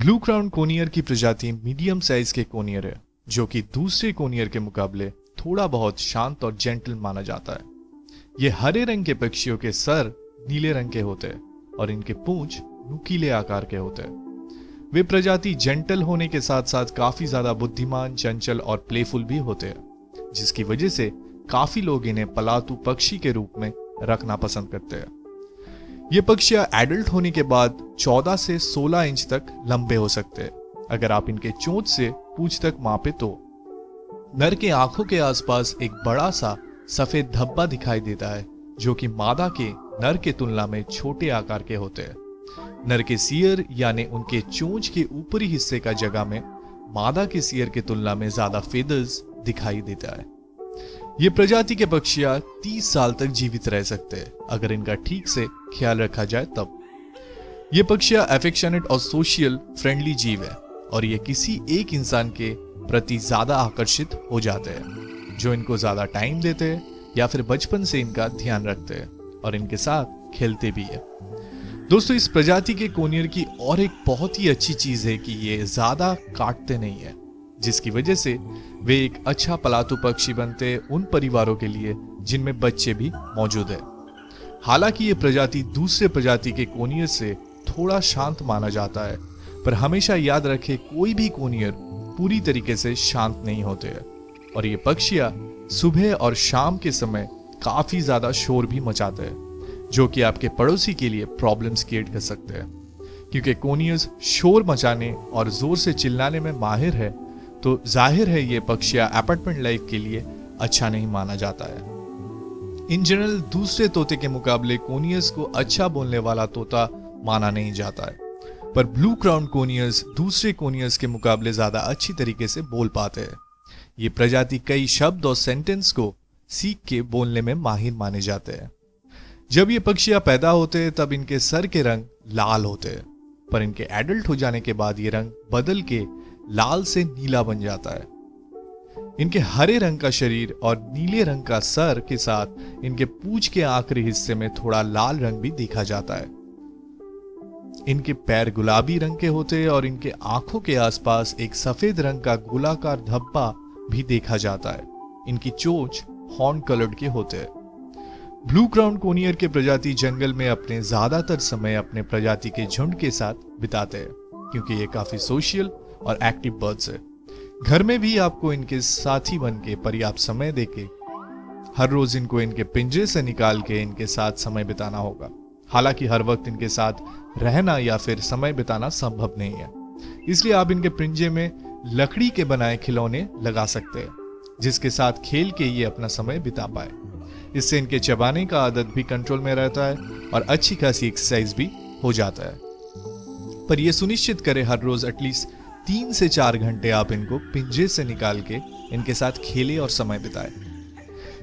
Blue crown कोनियर की प्रजाति medium size के कोनियर है, जो कि दूसरे कोनियर के मुकाबले थोड़ा बहुत शांत और जेंटल माना जाता है। ये हरे रंग के पक्षियों के सर नीले रंग के होते हैं और इनके पूंछ नुकीले आकार के होते हैं। वे प्रजाति जेंटल होने के साथ साथ काफी ज्यादा बुद्धिमान, चंचल और प्लेफुल भी होते हैं, जिसकी वजह से काफी लोग इन्हें पालतू पक्षी के रूप में रखना पसंद करते हैं। ये पक्षियां एडल्ट होने के बाद 14 से 16 इंच तक लंबे हो सकते हैं। अगर आप इनके चोंच से पूंछ तक मापे तो नर के आंखों के आसपास एक बड़ा सा सफेद धब्बा दिखाई देता है, जो कि मादा के नर के तुलना में छोटे आकार के होते हैं। नर के सियर यानी उनके चोंच के ऊपरी हिस्से का जगह में मादा के सियर की तुलना में ज्यादा फेदर्स दिखाई देता है। ये प्रजाति के पक्षियां 30 साल तक जीवित रह सकते हैं, अगर इनका ठीक से ख्याल रखा जाए तब। ये पक्षियां अफेक्शनेट और सोशल फ्रेंडली जीव है और ये किसी एक इंसान के प्रति ज्यादा आकर्षित हो जाते हैं, जो इनको ज्यादा टाइम देते हैं या फिर बचपन से इनका ध्यान रखते हैं और इनके साथ खेलते भी है। दोस्तों, इस प्रजाति के कोनियर की और एक बहुत ही अच्छी चीज है कि ये ज्यादा काटते नहीं है, जिसकी वजह से वे एक अच्छा पालतू पक्षी बनते उन परिवारों के लिए जिनमें बच्चे भी मौजूद है। हालांकि ये प्रजाति दूसरे प्रजाति के कोनियर से थोड़ा शांत माना जाता है, पर हमेशा याद रखें कोई भी कोनियर पूरी तरीके से शांत नहीं होते हैं और ये पक्षियां सुबह और शाम के समय काफी ज्यादा शोर भी मचाते हैं, जो कि आपके पड़ोसी के लिए प्रॉब्लम्स क्रिएट कर सकते हैं। क्योंकि कोनियर्स शोर मचाने और जोर से चिल्लाने में माहिर है, तो जाहिर है ये पक्षियां अपार्टमेंट लाइफ के लिए अच्छा नहीं माना जाता है। इन जनरल दूसरे तोते के मुकाबले कोनियर्स को अच्छा बोलने वाला तोता माना नहीं जाता है, पर ब्लू क्राउन कोनियर्स दूसरे कोनियर्स के मुकाबले ज्यादा अच्छी तरीके से बोल पाते हैं। ये प्रजाति कई शब्द और सेंटेंस को सीख के बोलने में माहिर माने जाते हैं। जब ये पक्षियां पैदा होते हैं तब इनके सर के रंग लाल होते हैं, पर इनके एडल्ट हो जाने के बाद ये रंग बदल के लाल से नीला बन जाता है। इनके हरे रंग का शरीर और नीले रंग का सर के साथ इनके पूंछ के आखिरी हिस्से में थोड़ा लाल रंग भी देखा जाता है। इनके पैर गुलाबी रंग के होते हैं और इनके आंखों के आसपास एक सफेद रंग का गोलाकार धब्बा भी देखा जाता है। इनकी चोंच हॉर्न कलर्ड के होते हैं। ब्लू क्राउन कोनियर के प्रजाति जंगल में अपने ज्यादातर समय अपने प्रजाति के झुंड के साथ बिताते हैं, क्योंकि ये काफी सोशल और एक्टिव बर्ड्स है। घर में भी आपको इनके साथी बन के पर्याप्त समय देके हर रोज इनको इनके पिंजरे से निकाल के इनके साथ समय बिताना होगा। हालांकि हर वक्त इनके साथ रहना या फिर समय बिताना संभव नहीं है, इसलिए आप इनके पिंजरे में लकड़ी के बनाए खिलौने लगा सकते हैं, जिसके साथ खेल के ये अपना समय बिता पाए। इससे इनके चबाने का आदत भी कंट्रोल में रहता है और अच्छी खासी एक्सरसाइज भी हो जाता है। पर यह सुनिश्चित करें हर रोज एटलीस्ट 3 से 4 घंटे आप इनको पिंजरे से निकाल के इनके साथ खेले और समय बिताए।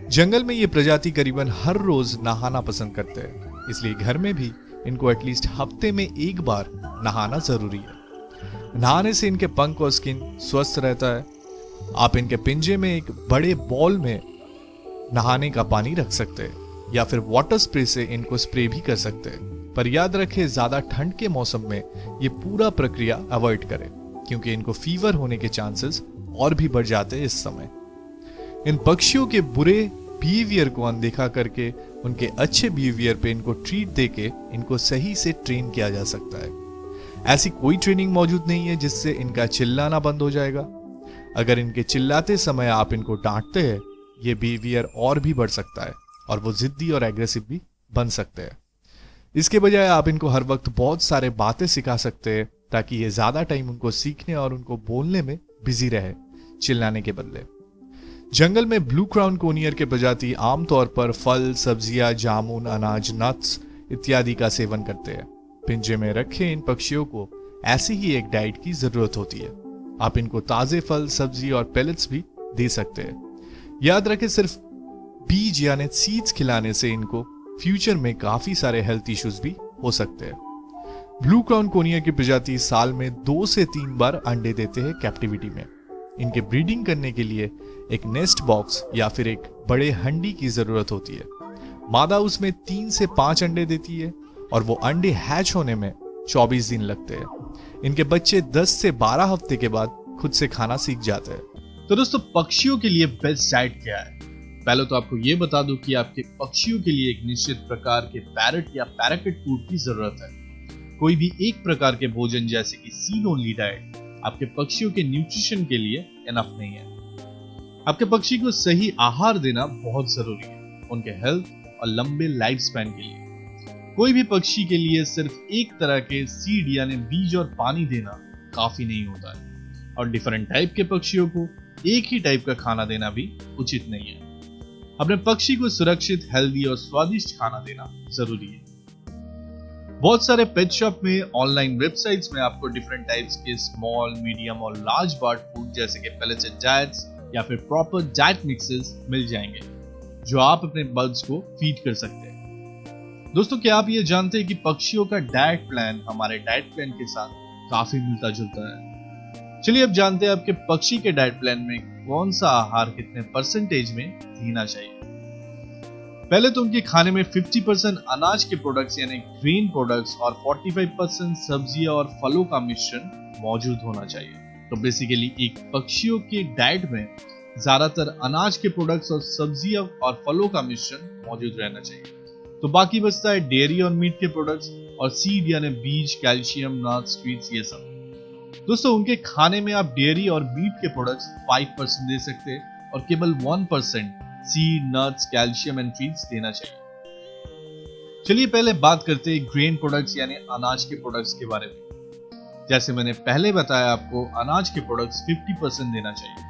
जंगल में ये प्रजाति करीबन हर रोज नहाना पसंद करते हैं, इसलिए घर में भी इनको एटलीस्ट हफ्ते में 1 बार नहाना जरूरी है। नहाने से इनके पंख और स्किन स्वस्थ रहता है। आप इनके पिंजरे में एक बड़े बॉल में नहाने का पानी रख सकते हैं या फिर वाटर स्प्रे से इनको स्प्रे भी कर सकते हैं, पर याद रखें ज्यादा ठंड के मौसम में ये पूरा प्रक्रिया अवॉइड करें, क्योंकि इनको फीवर होने के चांसेस और भी बढ़ जाते हैं इस समय। इन पक्षियों के बुरे बिहेवियर को अनदेखा करके उनके अच्छे बिहेवियर पे इनको ट्रीट देके इनको सही से ट्रेन किया जा सकता है। ऐसी कोई ट्रेनिंग मौजूद नहीं है जिससे इनका चिल्लाना बंद हो जाएगा। अगर इनके चिल्लाते समय आप इनको डांटते हैं, ये बिहेवियर और भी बढ़ सकता है और वो जिद्दी और एग्रेसिव भी बन सकते हैं। इसके बजाय आप इनको हर वक्त बहुत सारे बातें सिखा सकते हैं, ताकि ये ज्यादा टाइम उनको सीखने और उनको बोलने में बिजी रहे, चिल्लाने के बदले। जंगल में ब्लू क्राउन कोनियर के प्रजाति आमतौर पर फल, सब्जियां, जामुन, अनाज, नट्स इत्यादि का सेवन करते हैं। पिंजरे में रखे इन पक्षियों को ऐसी ही एक डाइट की जरूरत होती है। आप इनको ताजे फल, सब्जी और पेलेट्स भी दे सकते हैं। याद रखें, सिर्फ बीज यानी सीड्स खिलाने से इनको फ्यूचर में काफी सारे हेल्थ इश्यूज भी हो सकते हैं। ब्लू क्राउन कोनियर की प्रजाति साल में 2 से 3 बार अंडे देते हैं कैप्टिविटी में। इनके ब्रीडिंग करने के लिए एक नेस्ट बॉक्स या फिर एक बड़े हंडी की जरूरत होती है। मादा उसमें 3 से 5 अंडे देती है और वो अंडे हैच होने में 24 दिन लगते हैं। इनके बच्चे 10 से 12 हफ्ते के बाद खुद से खाना सीख जाते हैं। तो दोस्तों, पक्षियों के लिए बेस्ट डाइट क्या है? पहले तो आपको ये बता दूं कि आपके पक्षियों के लिए एक निश्चित प्रकार के पैरट या पैराकिट फूड की जरूरत है। कोई भी एक प्रकार के भोजन जैसे कि सीड ओनली डाइट आपके पक्षियों के न्यूट्रिशन के लिए इनफ नहीं है। आपके पक्षी को सही आहार देना बहुत जरूरी है उनके हेल्थ और लंबे लाइफ स्पैन के लिए। कोई भी पक्षी के लिए सिर्फ एक तरह के सीड यानी बीज और पानी देना काफी नहीं होता है, और डिफरेंट टाइप के पक्षियों को एक ही टाइप का खाना देना भी उचित नहीं है। अपने पक्षी को सुरक्षित, हेल्दी और स्वादिष्ट खाना देना जरूरी है। बहुत सारे पेट शॉप में, ऑनलाइन वेबसाइट्स में आपको डिफरेंट टाइप्स के स्मॉल, मीडियम और लार्ज बर्ड फूड जैसे कि पेलेटेड डाइट्स या फिर प्रॉपर डाइट मिक्सेस मिल जाएंगे जो आप अपने बर्ड्स को फीड कर सकते हैं। दोस्तों, क्या आप ये जानते हैं कि पक्षियों का डाइट प्लान हमारे डाइट प्लान के साथ काफी मिलता जुलता है? चलिए अब जानते हैं आपके पक्षी के डाइट प्लान में कौन सा आहार कितने परसेंटेज में देना चाहिए। पहले तो उनके खाने में 50% अनाज के प्रोडक्ट्स यानी ग्रेन प्रोडक्ट्स और 45% सब्जियां और फलों का मिश्रण मौजूद होना चाहिए। तो बेसिकली एक पक्षियों के डाइट में ज्यादातर अनाज के प्रोडक्ट्स और सब्जियां और फलों का मिश्रण मौजूद रहना चाहिए। तो बाकी बचता है डेयरी और मीट के प्रोडक्ट्स और सीड यानी बीज, कैल्शियम, नट्स, ट्रीट्स, ये सब। दोस्तों, उनके खाने में आप डेयरी और मीट के प्रोडक्ट्स 5% दे सकते हैं और केवल 1% seed, nuts, calcium and treats देना चाहिए। चलिए पहले बात करते हैं ग्रेन प्रोडक्ट्स यानी अनाज के प्रोडक्ट्स के बारे में। जैसे मैंने पहले बताया, आपको अनाज के प्रोडक्ट्स 50% देना चाहिए।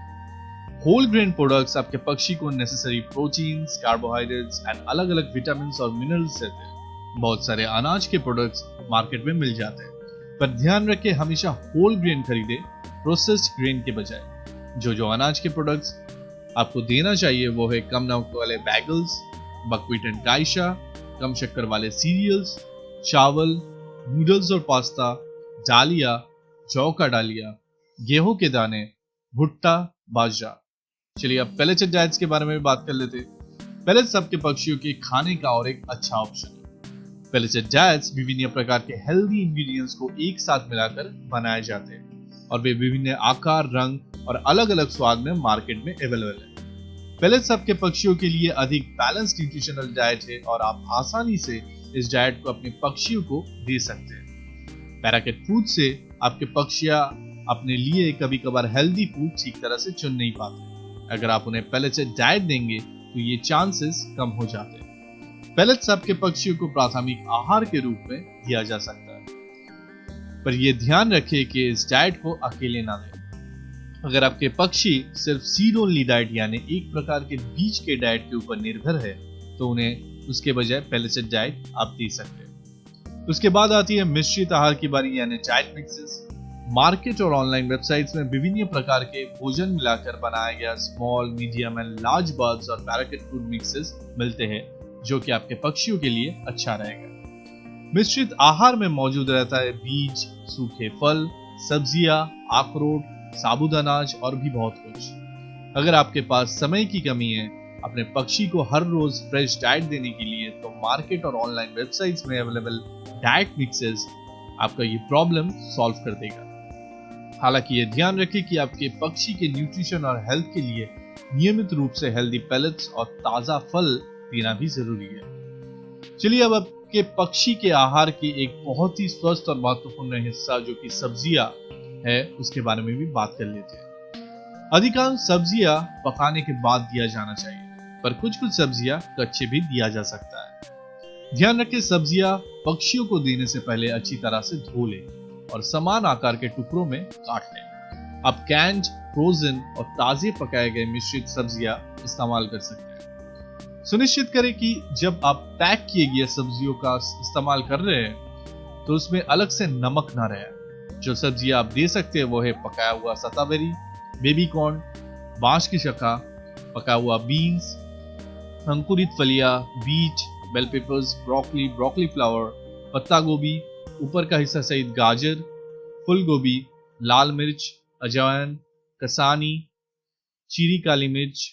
होल ग्रेन प्रोडक्ट्स आपके पक्षी को नेसेसरी प्रोटीन्स, कार्बोहाइड्रेट्स एंड अलग अलग विटामिन और मिनरल्स देते हैं। बहुत सारे अनाज के प्रोडक्ट्स मार्केट में मिल जाते हैं, पर ध्यान रखें हमेशा होल ग्रेन खरीदे, प्रोसेस्ड ग्रेन के बजाय। जो अनाज के प्रोडक्ट्स आपको देना चाहिए वो है कम नमक वाले बैगल्स, बकव्हीट एंड काइशा, कम शक्कर वाले सीरियल्स, चावल, नूडल्स और पास्ता, डालिया, जौ का डालिया, गेहूं के दाने, भुट्टा, बाजरा। चलिए अब पेलेटेड डाइट्स के बारे में बात कर लेते हैं। पेलेट्स आपके पक्षियों के खाने का और एक अच्छा ऑप्शन है। पेलेटेड डाइट्स विभिन्न प्रकार के हेल्दी इंग्रेडिएंट्स को एक साथ मिलाकर बनाए जाते हैं और वे विभिन्न आकार, रंग और अलग अलग स्वाद में मार्केट में अवेलेबल है। पेलेट्स आपके पक्षियों के लिए अधिक बैलेंस्ड न्यूट्रिशनल डाइट है और आप आसानी से इस डाइट को अपने पक्षियों को दे सकते हैं। पैराकिट फूड से आपके पक्षियां अपने लिए कभी कभार हेल्दी फूड ठीक तरह से चुन नहीं पाते। अगर आप उन्हें पेलेटेड डाइट देंगे तो ये चांसेस कम हो जाते हैं। पेलेट्स आपके पक्षियों को प्राथमिक आहार के रूप में दिया जा सकता है, पर यह ध्यान रखें कि इस डाइट को अकेले ना लें। अगर आपके पक्षी सिर्फ सीड ओनली डाइट यानी एक प्रकार के बीज के डाइट के ऊपर निर्भर है तो उन्हें उसके बजाय पेलेटेड डाइट आप दे सकते हैं। उसके बाद आती है मिश्रित आहार की बारी यानी डाइट मिक्सेस। मार्केट और ऑनलाइन वेबसाइट्स में विभिन्न प्रकार के भोजन मिलाकर बनाया गया small, medium and large birds और पैराकिट फूड मिक्सेस मिलते हैं जो कि आपके पक्षियों के लिए अच्छा रहेगा। मिश्रित आहार में मौजूद रहता है बीज, सूखे फल, सब्जियां, अखरोट, साबुत अनाज और भी बहुत कुछ। अगर आपके पास समय की कमी है अपने पक्षी को हर रोज फ्रेश डाइट देने के लिए, तो मार्केट और ऑनलाइन वेबसाइट्स में अवेलेबल डाइट मिक्सेस आपका ये प्रॉब्लम सॉल्व कर देगा। हालांकि ये ध्यान रखें कि आपके पक्षी के न्यूट्रिशन और हेल्थ के लिए नियमित रूप से हेल्दी पेलेट्स और ताजा फल देना भी जरूरी है। चलिए अब आपके पक्षी के आहार की एक बहुत ही स्वस्थ और महत्वपूर्ण हिस्सा जो कि सब्जियां है उसके बारे में भी बात कर लेते हैं। अधिकांश सब्जियां पकाने के बाद दिया जाना चाहिए, पर कुछ सब्जियां कच्चे भी दिया जा सकता है। ध्यान रखें सब्जियां पक्षियों को देने से पहले अच्छी तरह से धो लें और समान आकार के टुकड़ों में काट लें। आप कैन्ड, फ्रोजन और ताजे पकाए गए मिश्रित सब्जियां इस्तेमाल कर सकते हैं। सुनिश्चित करें कि जब आप पैक किए गए सब्जियों का इस्तेमाल कर रहे हैं तो उसमें अलग से नमक ना रहे। जो सब्जियां आप दे सकते हैं वो है पकाया हुआ सताबेरी, बेबी कॉर्न, बांस की शक्का, पका हुआ बीन्स, अंकुरित फलियां, बीज, bell peppers, broccoli, broccoli flower, पत्ता गोभी, ऊपर का हिस्सा सहित गाजर, फूल गोभी, लाल मिर्च, अजवाइन, कसानी, चीरी काली मिर्च,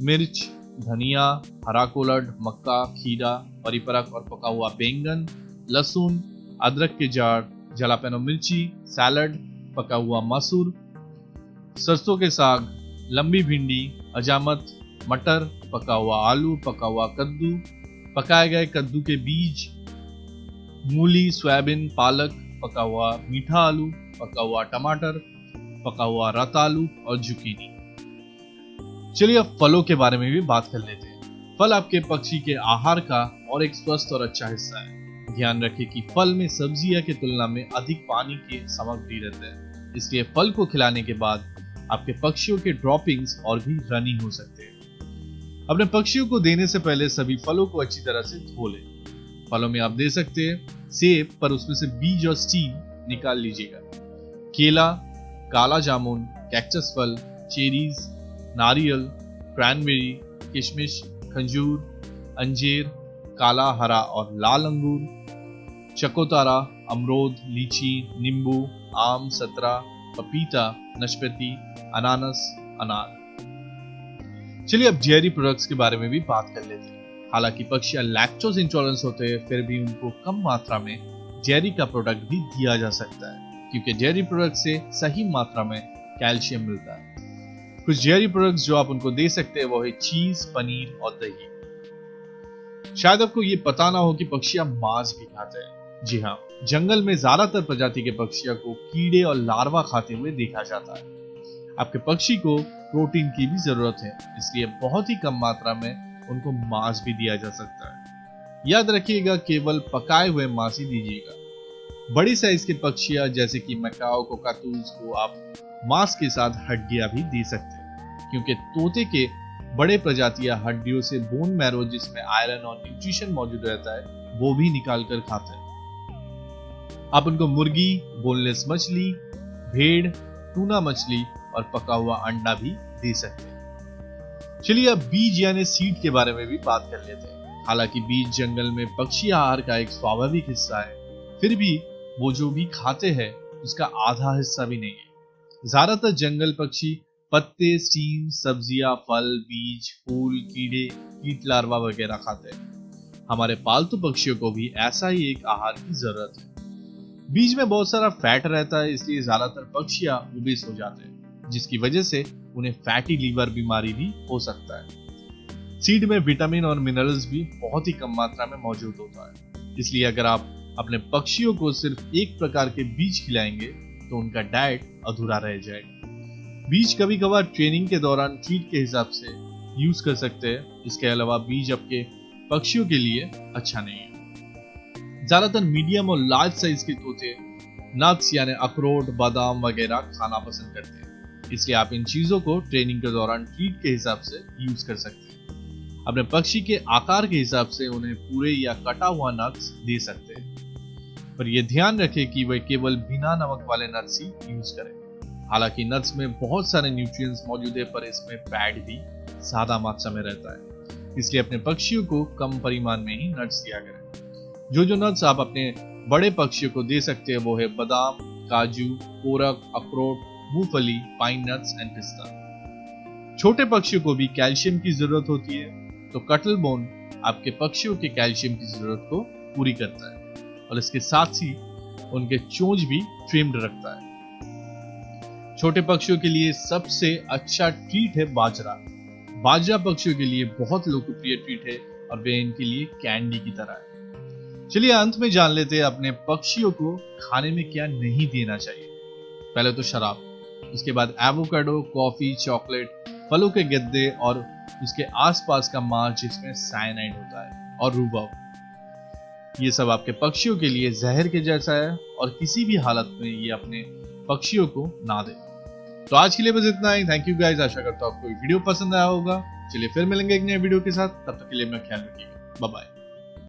मिर्च, धनिया, हरा कोलड, मक्का, खीरा, परिपरक और पका हुआ बैंगन, लहसुन, अदरक के जाड़, जलापेनो मिर्ची, सैलड, पका हुआ मसूर, सरसों के साग, लंबी भिंडी, अजामत, मटर, पका हुआ आलू, पका हुआ कद्दू, पकाए गए कद्दू के बीज, मूली, सोयाबीन, पालक, पका हुआ मीठा आलू, पका हुआ टमाटर, पका हुआ रतालू और जुकीनी। चलिए अब फलों के बारे में भी बात कर लेते हैं। फल आपके पक्षी के आहार का और एक स्वस्थ और अच्छा हिस्सा है। ध्यान रखें कि फल में सब्जियां की तुलना में अधिक पानी की सामग्री रहते हैं, इसलिए फल को खिलाने के बाद आपके पक्षियों के ड्रॉपिंग्स और भी रनी हो सकते हैं। अपने पक्षियों को देने से पहले सभी फलों को अच्छी तरह से धो लें। फलों में आप दे सकते हैं सेब, पर उसमें से बीज और स्टीम निकाल लीजिएगा। केला, काला जामुन, कैक्टस फल, चेरीज, नारियल, क्रैनबेरी, किशमिश, खजूर, अंजीर, काला, हरा और लाल अंगूर, चकोतारा, अमरूद, लीची, नींबू, आम, संतरा, पपीता, नाशपाती, अनानास, अनार। चलिए अब डेयरी प्रोडक्ट्स के बारे में भी बात कर लेते हैं। हालांकि पक्षियां लैक्टोज इंटॉलरेंस होते हैं, फिर भी उनको कम मात्रा में डेयरी का प्रोडक्ट भी दिया जा सकता है, क्योंकि डेयरी प्रोडक्ट से सही मात्रा में कैल्शियम मिलता है। कुछ डेयरी प्रोडक्ट्स जो आप उनको दे सकते हैं वो है चीज, पनीर और दही। शायद आपको ये पता ना हो कि पक्षियां मांस भी खाते हैं। जी हाँ, जंगल में ज्यादातर प्रजाति के पक्षियों को कीड़े और लार्वा खाते हुए देखा जाता है। आपके पक्षी को प्रोटीन की भी जरूरत है, इसलिए बहुत ही कम मात्रा में उनको मांस भी दिया जा सकता है। याद रखिएगा, केवल पकाए हुए मांस ही दीजिएगा। बड़ी साइज के पक्षियां जैसे कि मैकाओ, कोकातूज को आप मांस के साथ हड्डियां भी दे सकते हैं, क्योंकि तोते के बड़े प्रजातियां हड्डियों से बोन मैरो, जिसमें आयरन और न्यूट्रिशन मौजूद रहता है, वो भी निकाल कर खाते हैं। आप उनको मुर्गी, बोनलेस मछली, भेड़, टूना मछली और पका हुआ अंडा भी दे सकते हैं। चलिए अब बीज यानी सीड के बारे में भी बात कर लेते हैं। हालांकि बीज जंगल में पक्षी आहार का एक स्वाभाविक हिस्सा है, फिर भी वो जो भी खाते हैं उसका आधा हिस्सा भी नहीं है। ज्यादातर जंगल पक्षी पत्ते, स्टीम, सब्जियां, फल, बीज, फूल, कीड़े, कीट लार्वा वगैरह खाते हैं। हमारे पालतू पक्षियों को भी ऐसा ही एक आहार की जरूरत है। बीज में बहुत सारा फैट रहता है, इसलिए ज्यादातर पक्षियां ओबेस हो जाते हैं, जिसकी वजह से उन्हें फैटी लीवर बीमारी भी हो सकता है। सीड में विटामिन और मिनरल्स भी बहुत ही कम मात्रा में मौजूद होता है, इसलिए अगर आप अपने पक्षियों को सिर्फ एक प्रकार के बीज खिलाएंगे तो उनका डाइट अधूरा रह जाएगा। बीज कभी कभार ट्रेनिंग के दौरान ट्रीट के हिसाब से यूज कर सकते हैं। इसके अलावा बीज आपके पक्षियों के लिए अच्छा नहीं है। ज्यादातर मीडियम और लार्ज साइज के तोते नट्स यानी अखरोट, बादाम वगैरह खाना पसंद करते हैं, इसलिए आप इन चीजों को ट्रेनिंग के दौरान ट्रीट के हिसाब से यूज कर सकते हैं। अपने पक्षी के आकार के हिसाब से उन्हें पूरे या कटा हुआ नट्स दे सकते हैं, पर यह ध्यान रखें कि वे केवल बिना नमक वाले नट्स ही यूज करें। हालांकि नट्स में बहुत सारे न्यूट्रिएंट्स मौजूद है, पर इसमें फैट भी ज्यादा मात्रा में रहता है, इसलिए अपने पक्षियों को कम परिमाण में ही नट्स दिया करें। जो नट्स आप अपने बड़े पक्षियों को दे सकते हैं वो है बादाम, काजू, कोरक, अखरोट, मूंगफली, पाइन नट्स एंड पिस्ता। छोटे पक्षियों को भी कैल्शियम की जरूरत होती है, तो कटल बोन आपके पक्षियों के कैल्शियम की जरूरत को पूरी करता है और इसके साथ ही उनके चोंच भी ट्रिम्ड रखता है। छोटे पक्षियों के लिए सबसे अच्छा ट्रीट है बाजरा। बाजरा पक्षियों के लिए बहुत लोकप्रिय ट्रीट है और वे इनके लिए कैंडी की तरह है। चलिए अंत में जान लेते हैं अपने पक्षियों को खाने में क्या नहीं देना चाहिए। पहले तो शराब, उसके बाद एवोकाडो, कॉफी, चॉकलेट, फलों के गद्दे और उसके आसपास का मांस जिसमें साइनाइड होता है, और रूबाब। ये सब आपके पक्षियों के लिए जहर के जैसा है और किसी भी हालत में ये अपने पक्षियों को ना दे। तो आज के लिए बस इतना ही। थैंक यू गाइस, आशा करता हूँ आपको वीडियो पसंद आया होगा। चलिए फिर मिलेंगे एक नए वीडियो के साथ, तब तक के लिए अपना ख्याल रखिएगा। Bye bye.